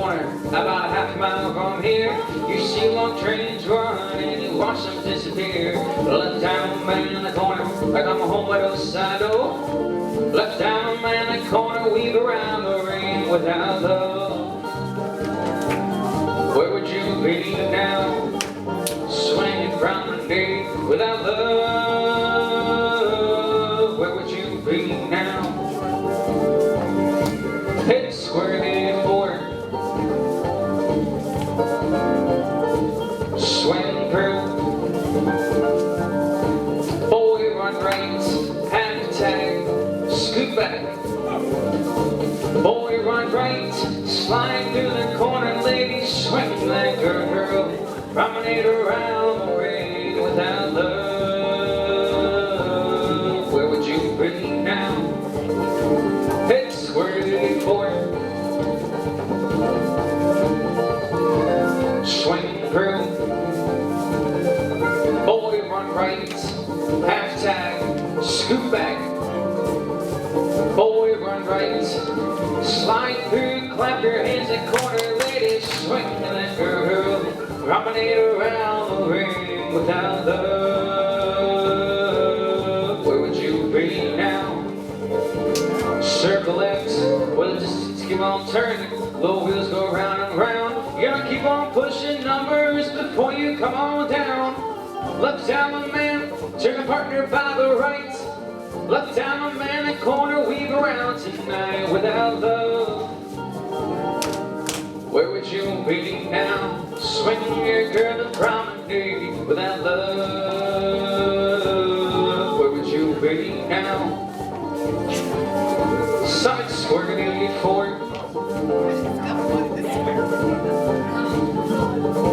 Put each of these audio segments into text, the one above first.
corner, about a half mile from here. You see long trains run and you watch them disappear. Left down man in the corner, I come home by the side door. Left down man in the corner, weave around the ring without love. Where would you be now? Swinging from the day without love. Where would you be now? Head square forward, swing through. Boy, run right, half tag, scoot back. Boy, run right, slide through the corner, lady, swing like a girl. Promenade around the ring without love. Where would you be now? Head square forward, swing through. Boy, run right, half tag, scoot back. Boy, run right, slide through, clap your hands in corner, ladies, swing like a girl. Promenade around the ring without love. Where would you be now? Circle left, well the distance keep on turning. Low wheels go round and round. You gotta keep on pushing numbers before you come on down. Left down the man, turn the partner by the right. Left down the man in the corner, weave around tonight without love. Where would you be now? Swing your girl to promenade without love. Where would you be now? Side square forward,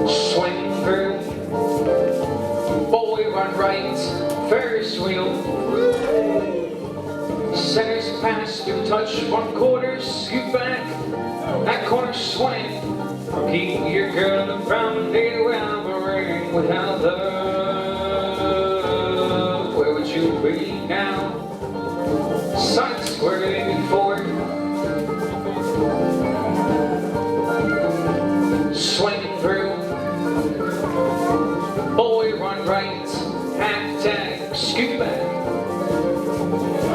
swing through. Boy, run right, Ferris wheel. Centers pass, you touch one quarter, scoot back. That corner swing. Keep your girl to promenade around the ring without love. Where would you be now? Side square forward, swing through. Boy, run right, half tag, scoot back.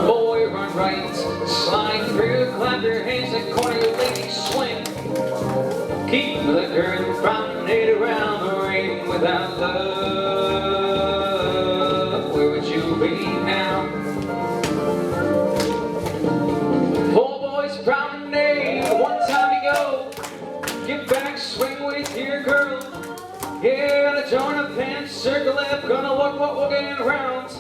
Boy, run right, slide through, clap your hands and corner your lady, swing. Keep the girl promenade around the ring without love. Where would you be now? Four boys promenade, one time you go. Get back, swing with your girl. Yeah, the join a pants, circle left, gonna walk, walking around.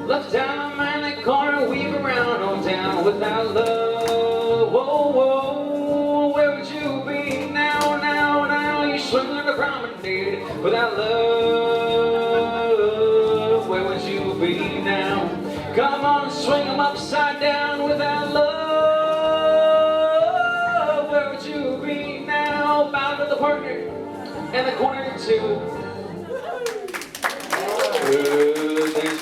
Left down, man, that corner, weave around, on down without love. Whoa, whoa, where would you be now, now, now? You swing like a promenade without love. Where would you be now? Come on, swing them upside down without love. Where would you be now? Bow to the partner and the corner too. Good, thank you.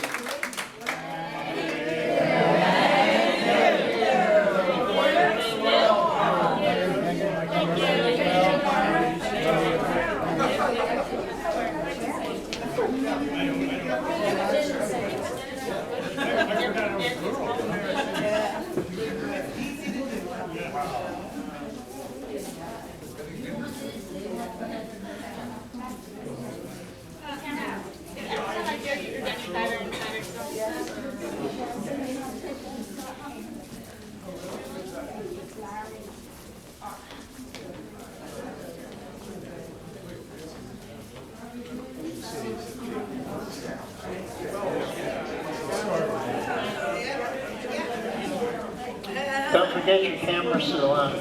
Don't forget your cameras to the left.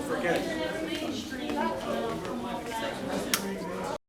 Forget.